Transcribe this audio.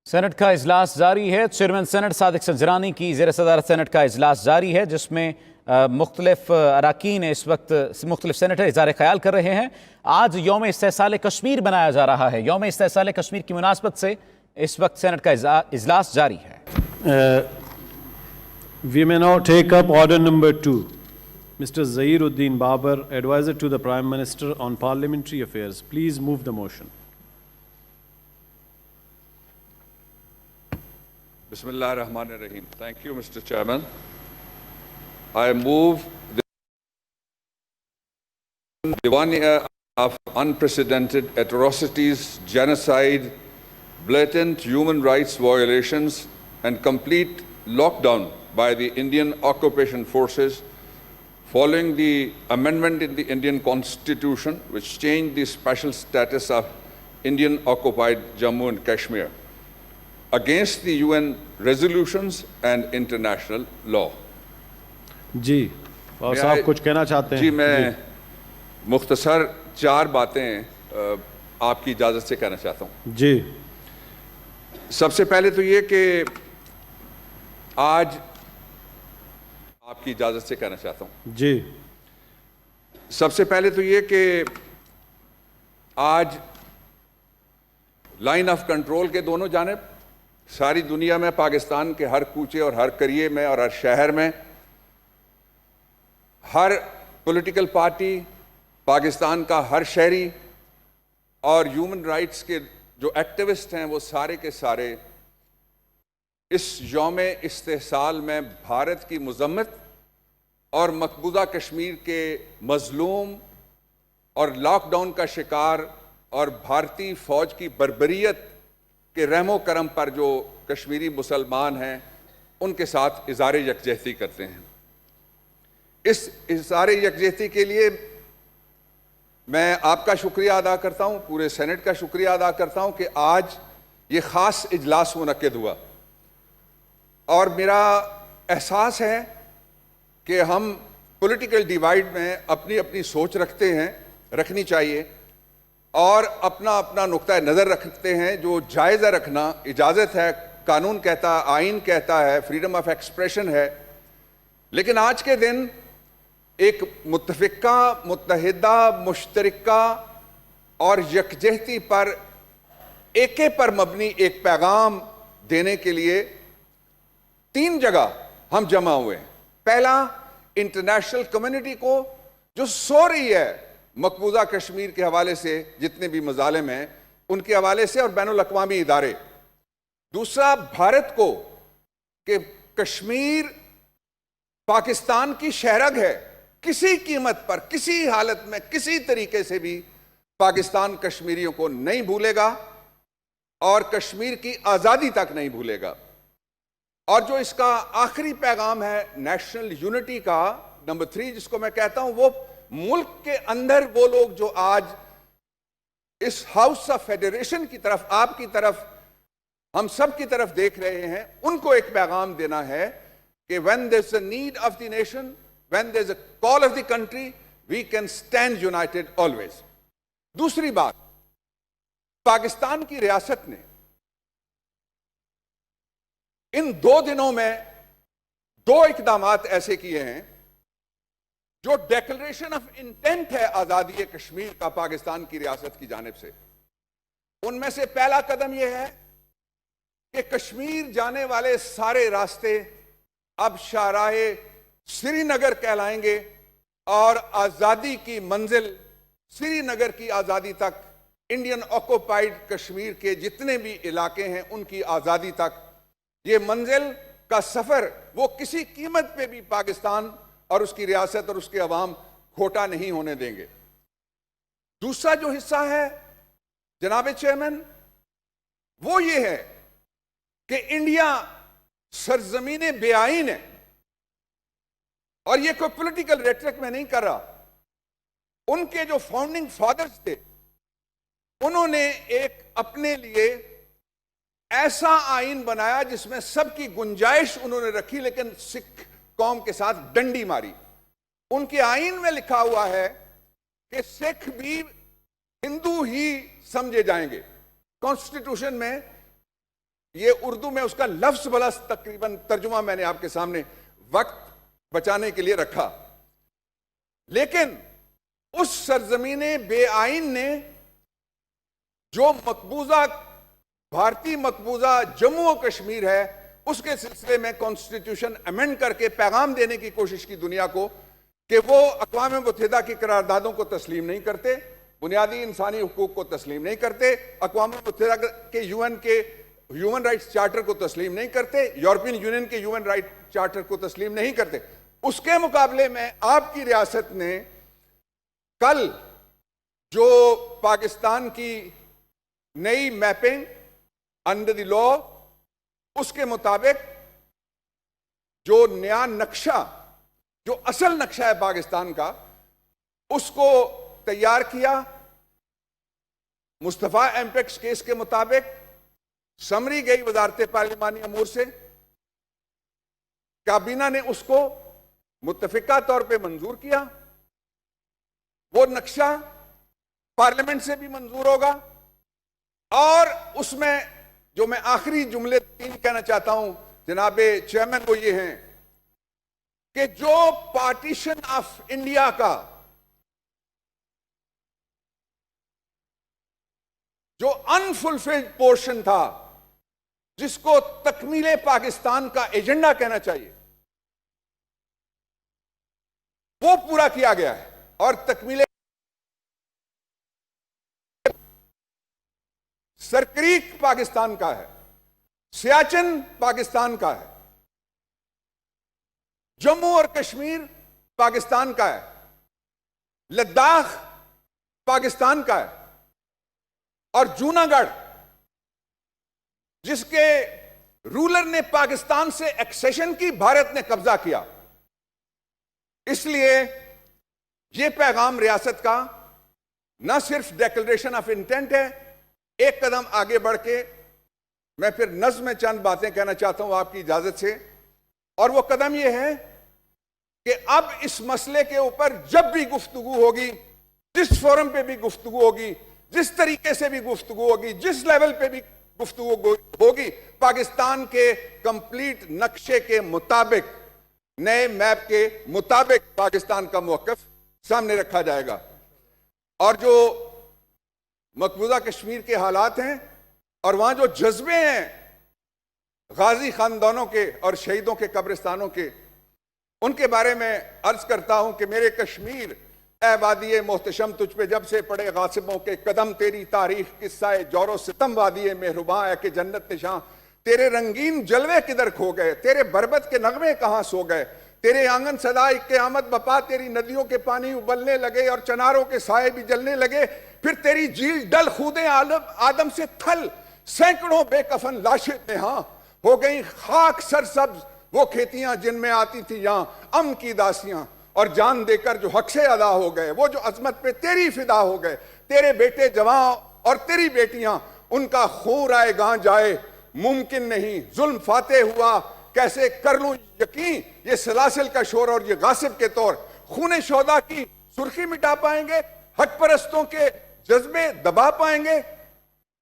Saint کا اجلاس جاری ہے۔ چیئرمین سینٹ صادق سنجرانی کی زیر صدارت سینٹ کا اجلاس جاری ہے، جس میں مختلف اراکین اس وقت مختلف سینیٹر اظہار خیال کر رہے ہیں۔ آج یوم استحصال کشمیر منایا جا رہا ہے۔ یوم استحصال کشمیر کی مناسبت سے اس وقت سینٹ کا اجلاس جاری ہے۔ We may now take up order number 2. Mr. Zahiruddin Babar, advisor to the Prime Minister on Parliamentary Affairs. Please move the motion. Bismillah ar-Rahman ar-Rahim. Thank you, Mr. Chairman. I move the 1 year of unprecedented atrocities, genocide, blatant human rights violations, and complete lockdown by the Indian occupation forces following the amendment in the Indian Constitution which changed the special status of Indian occupied Jammu and Kashmir against the UN resolutions and international law. جی اور صاحب کچھ کہنا چاہتے ہیں؟ جی میں مختصر 4 باتیں آپ کی اجازت سے کہنا چاہتا ہوں۔ جی سب سے پہلے تو یہ کہ آج آپ کی اجازت سے کہنا چاہتا ہوں۔ جی سب سے پہلے تو یہ کہ آج لائن آف کنٹرول کے دونوں جانب ساری دنیا میں، پاکستان کے ہر کوچے اور ہر قریے میں اور ہر شہر میں، ہر پولیٹیکل پارٹی، پاکستان کا ہر شہری اور ہیومن رائٹس کے جو ایکٹیوسٹ ہیں وہ سارے کے سارے اس یوم استحصال میں بھارت کی مذمت اور مقبوضہ کشمیر کے مظلوم اور لاک ڈاؤن کا شکار اور بھارتی فوج کی بربریت کے رحم و کرم پر جو کشمیری مسلمان ہیں ان کے ساتھ اظہار یکجہتی کرتے ہیں۔ اس اظہار یکجہتی کے لیے میں آپ کا شکریہ ادا کرتا ہوں، پورے سینٹ کا شکریہ ادا کرتا ہوں کہ آج یہ خاص اجلاس منعقد ہوا، اور میرا احساس ہے کہ ہم پولیٹیکل ڈیوائیڈ میں اپنی اپنی سوچ رکھنی چاہیے اور اپنا اپنا نقطہ نظر رکھتے ہیں جو جائزہ رکھنا اجازت ہے، قانون کہتا ہے، آئین کہتا ہے، فریڈم آف ایکسپریشن ہے، لیکن آج کے دن ایک متفقہ، متحدہ، مشترکہ اور یکجہتی پر، ایکے پر مبنی ایک پیغام دینے کے لیے 3 جگہ ہم جمع ہوئے ہیں۔ پہلا، انٹرنیشنل کمیونٹی کو جو سو رہی ہے مقبوضہ کشمیر کے حوالے سے، جتنے بھی مظالم ہیں ان کے حوالے سے، اور بین الاقوامی ادارے۔ دوسرا، بھارت کو کہ کشمیر پاکستان کی شہرگ ہے، کسی قیمت پر، کسی حالت میں، کسی طریقے سے بھی پاکستان کشمیریوں کو نہیں بھولے گا اور کشمیر کی آزادی تک نہیں بھولے گا۔ اور جو اس کا آخری پیغام ہے نیشنل یونٹی کا، نمبر 3 جس کو میں کہتا ہوں، وہ ملک کے اندر وہ لوگ جو آج اس ہاؤس آف فیڈریشن کی طرف، آپ کی طرف، ہم سب کی طرف دیکھ رہے ہیں، ان کو ایک پیغام دینا ہے کہ when there's a need of the nation, when there's a call of the country, we can stand united always۔ دوسری بات، پاکستان کی ریاست نے ان 2 دنوں میں 2 اقدامات ایسے کیے ہیں جو ڈیکلریشن آف انٹینٹ ہے آزادی کشمیر کا پاکستان کی ریاست کی جانب سے۔ ان میں سے پہلا قدم یہ ہے کہ کشمیر جانے والے سارے راستے اب شاہراہ سری نگر کہلائیں گے، اور آزادی کی منزل، سری نگر کی آزادی تک، انڈین آکوپائیڈ کشمیر کے جتنے بھی علاقے ہیں ان کی آزادی تک، یہ منزل کا سفر وہ کسی قیمت پہ بھی پاکستان اور اس کی ریاست اور اس کے عوام کھوٹا نہیں ہونے دیں گے۔ دوسرا جو حصہ ہے جناب چیئرمین، وہ یہ ہے کہ انڈیا سرزمین بے آئین ہے، اور یہ کوئی پولیٹیکل ریٹرک میں نہیں کر رہا۔ ان کے جو فاؤنڈنگ فادرز تھے انہوں نے ایک اپنے لیے ایسا آئین بنایا جس میں سب کی گنجائش انہوں نے رکھی، لیکن سکھ قوم کے ساتھ ڈنڈی ماری۔ ان کے آئین میں لکھا ہوا ہے کہ سکھ بھی ہندو ہی سمجھے جائیں گے۔ کانسٹیٹیوشن میں یہ اردو میں اس کا لفظ بلا تقریباً ترجمہ میں نے آپ کے سامنے وقت بچانے کے لیے رکھا. لیکن اس سرزمین بے آئین نے جو مقبوضہ بھارتی مقبوضہ جموں و کشمیر ہے اس کے سلسلے میں کانسٹیٹیوشن امینڈ کر کے پیغام دینے کی کوشش کی دنیا کو کہ وہ اقوام متحدہ کی قراردادوں کو تسلیم نہیں کرتے, بنیادی انسانی حقوق کو تسلیم نہیں کرتے, اقوام متحدہ کے یون کے ہیومن رائٹس چارٹر کو تسلیم نہیں کرتے, یورپین یونین کے ہیومن رائٹ چارٹر کو تسلیم نہیں کرتے. اس کے مقابلے میں آپ کی ریاست نے کل جو پاکستان کی نئی میپنگ انڈر دی لا, اس کے مطابق جو نیا نقشہ, جو اصل نقشہ ہے پاکستان کا, اس کو تیار کیا. مصطفیٰ ایمپیکس کیس کے مطابق سمری گئی وزارت پارلیمانی امور سے, کابینہ نے اس کو متفقہ طور پہ منظور کیا. وہ نقشہ پارلیمنٹ سے بھی منظور ہوگا, اور اس میں جو میں آخری جملے 3 کہنا چاہتا ہوں جناب چیئرمین, وہ یہ ہیں کہ جو پارٹیشن آف انڈیا کا جو انفلفلڈ پورشن تھا, جس کو تکمیل پاکستان کا ایجنڈا کہنا چاہیے, وہ پورا کیا گیا ہے. اور تکمیل سرکریک پاکستان کا ہے, سیاچن پاکستان کا ہے, جموں اور کشمیر پاکستان کا ہے, لداخ پاکستان کا ہے, اور جوناگڑھ جس کے رولر نے پاکستان سے ایکسیشن کی, بھارت نے قبضہ کیا. اس لیے یہ پیغام ریاست کا نہ صرف ڈیکلریشن آف انٹینٹ ہے, ایک قدم آگے بڑھ کے میں پھر نظم میں چند باتیں کہنا چاہتا ہوں آپ کی اجازت سے. اور وہ قدم یہ ہے کہ اب اس مسئلے کے اوپر جب بھی گفتگو ہوگی, جس فورم پہ بھی گفتگو ہوگی, جس طریقے سے بھی گفتگو ہوگی, جس لیول پہ بھی گفتگو ہوگی, پاکستان کے کمپلیٹ نقشے کے مطابق, نئے میپ کے مطابق پاکستان کا موقف سامنے رکھا جائے گا. اور جو مقبوضہ کشمیر کے حالات ہیں اور وہاں جو جذبے ہیں غازی خاندانوں کے اور شہیدوں کے قبرستانوں کے, ان کے بارے میں عرض کرتا ہوں کہ میرے کشمیر اے وادی محتشم, تجھ پہ جب سے پڑے غاصبوں کے قدم, تیری تاریخ قصہ جور و ستم وادی مہرباں ہے کہ جنت نشاں, تیرے رنگین جلوے کدھر کھو گئے, تیرے بربت کے نغمے کہاں سو گئے, تیرے آنگن صدا قیامت بپا, تیری ندیوں کے پانی ابلنے لگے اور چناروں کے سائے بھی جلنے لگے, پھر تیری جھیل ڈل خودیں آدم سے تھل, سینکڑوں بے کفن لاشیں نہاں ہو گئیں خاک سرسبز وہ کھیتیاں جن میں آتی تھی یہاں ام کی داسیاں, اور جان دے کر جو حق سے ادا ہو گئے, وہ جو عظمت پہ تیری فدا ہو گئے, تیرے بیٹے جوان اور تیری بیٹیاں, ان کا خون رائے گاں جائے ممکن نہیں, ظلم فاتح ہوا کیسے کر لوں یقین, یہ سلاسل کا شور اور یہ غاصب کے طور خون شہداء کی سرخی مٹا پائیں گے, حق پرستوں کے جذبے دبا پائیں گے,